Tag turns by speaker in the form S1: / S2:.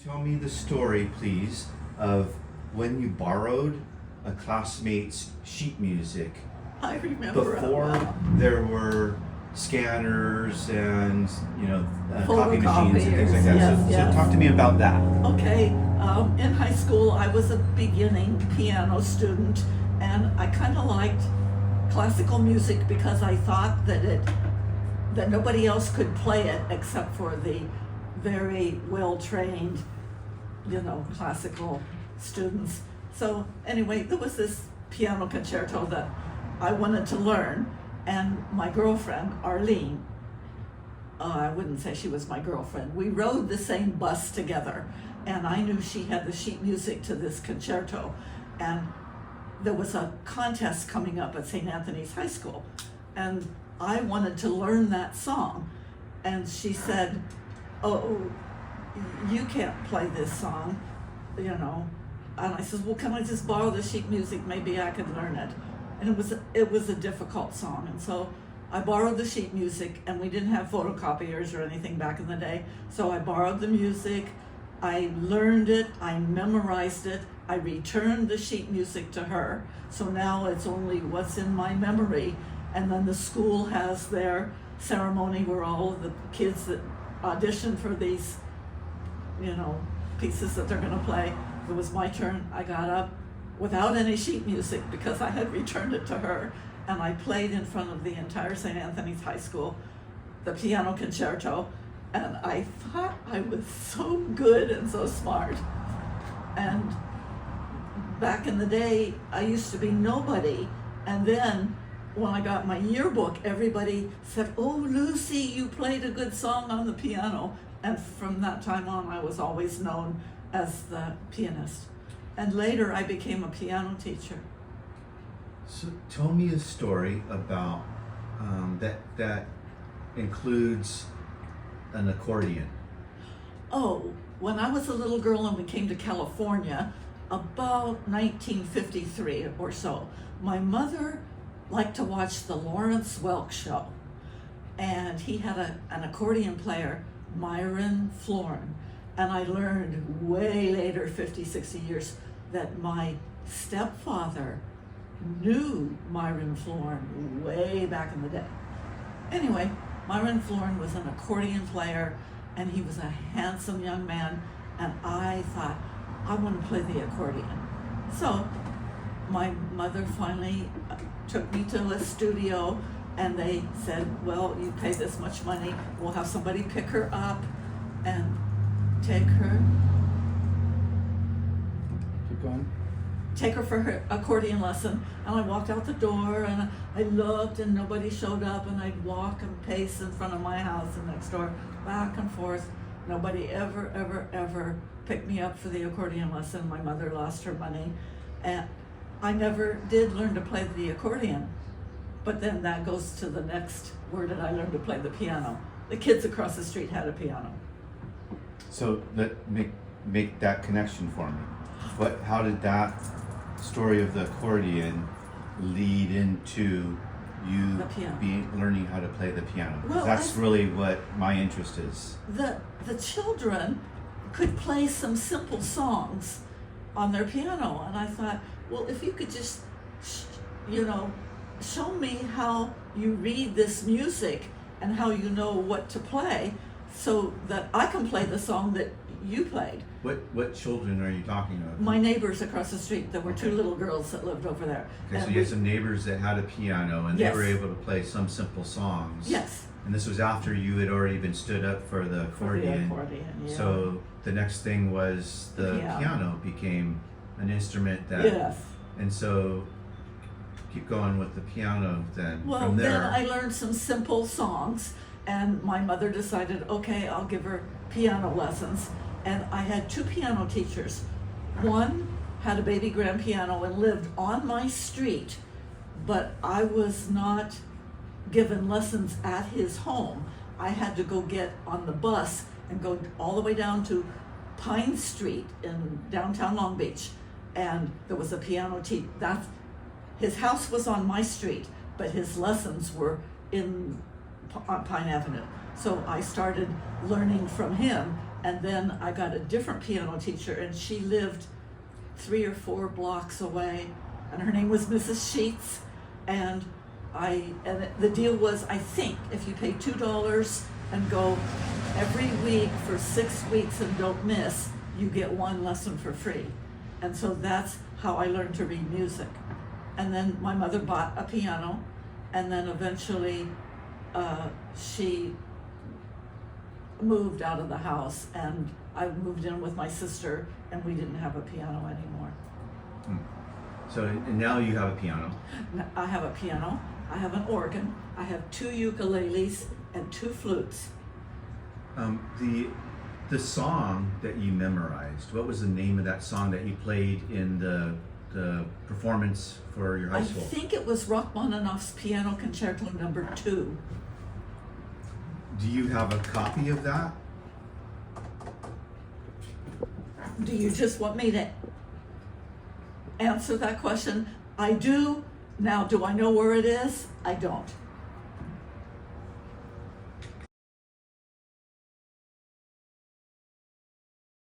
S1: tell me the story, please, of when you borrowed a classmate's sheet music
S2: I remember
S1: before
S2: well.
S1: there were scanners and copy machines and things like that.
S2: Yes,
S1: So
S2: yes.
S1: talk to me about that.
S2: Okay, in high school I was a beginning piano student, and I kind of liked classical music because I thought that nobody else could play it except for the very well trained, classical students. So anyway, there was this piano concerto that I wanted to learn, and my girlfriend, Arlene, I wouldn't say she was my girlfriend, we rode the same bus together, and I knew she had the sheet music to this concerto, and there was a contest coming up at St. Anthony's High School, and I wanted to learn that song, and she said, "Oh, you can't play this song, And I said, "Well, can I just borrow the sheet music? Maybe I could learn it." And it was a difficult song, and so I borrowed the sheet music, and we didn't have photocopiers or anything back in the day. So I borrowed the music, I learned it, I memorized it, I returned the sheet music to her. So now it's only what's in my memory. And then the school has their ceremony where all of the kids that audition for these, pieces that they're going to play. It was my turn. I got up without any sheet music because I had returned it to her, and I played in front of the entire St. Anthony's High School the piano concerto, and I thought I was so good and so smart. And back in the day, I used to be nobody, and then when I got my yearbook, everybody said, "Oh, Lucy, you played a good song on the piano." And from that time on, I was always known as the pianist. And later, I became a piano teacher.
S1: So tell me a story about that includes an accordion.
S2: Oh, when I was a little girl and we came to California, about 1953 or so, my mother liked to watch the Lawrence Welk show. And he had an accordion player, Myron Florin. And I learned way later, 50, 60 years, that my stepfather knew Myron Florin way back in the day. Anyway, Myron Florin was an accordion player, and he was a handsome young man, and I thought, I want to play the accordion. So my mother finally took me to a studio, and they said, "Well, you pay this much money, we'll have somebody pick her up and take her for her accordion lesson." And I walked out the door, and I looked, and nobody showed up, and I'd walk and pace in front of my house and next door, back and forth. Nobody ever picked me up for the accordion lesson. My mother lost her money, and I never did learn to play the accordion. But then that goes to the next word, that I learned to play the piano. The kids across the street had a piano.
S1: So make that connection for me. How did that story of the accordion lead into you learning how to play the piano?
S2: Well,
S1: that's really what my interest is.
S2: The children could play some simple songs on their piano, and I thought, well, if you could just, show me how you read this music and how you know what to play, so that I can play the song that you played.
S1: What children are you talking about?
S2: My neighbors across the street. There were two little girls that lived over there.
S1: Okay, so you had some neighbors that had a piano, and
S2: Yes.
S1: they were able to play some simple songs.
S2: Yes.
S1: And this was after you had already been stood up for the accordion.
S2: Yeah.
S1: So the next thing was the piano became an instrument that.
S2: Yes.
S1: And so keep going with the piano then.
S2: Well,
S1: from there.
S2: then I learned some simple songs, and my mother decided, okay, I'll give her piano lessons. And I had two piano teachers. One had a baby grand piano and lived on my street, but I was not given lessons at his home. I had to go get on the bus and go all the way down to Pine Street in downtown Long Beach, and there was a piano teacher. His house was on my street, but his lessons were on Pine Avenue. So I started learning from him, And then I got a different piano teacher, and she lived 3 or 4 blocks away, and her name was Mrs. Sheets. And the deal was, I think, if you pay $2 and go every week for 6 weeks and don't miss, you get 1 lesson for free. And so that's how I learned to read music. And then my mother bought a piano, and then eventually she moved out of the house, and I moved in with my sister, and we didn't have a piano anymore.
S1: So now you have a piano.
S2: I have a piano, I have an organ, I have 2 ukuleles and 2 flutes.
S1: The song that you memorized, what was the name of that song that you played in the performance for your high school?
S2: I think it was Rachmaninoff's Piano Concerto No. 2.
S1: Do you have a copy of that?
S2: Do you just want me to answer that question? I do. Now, do I know where it is? I don't.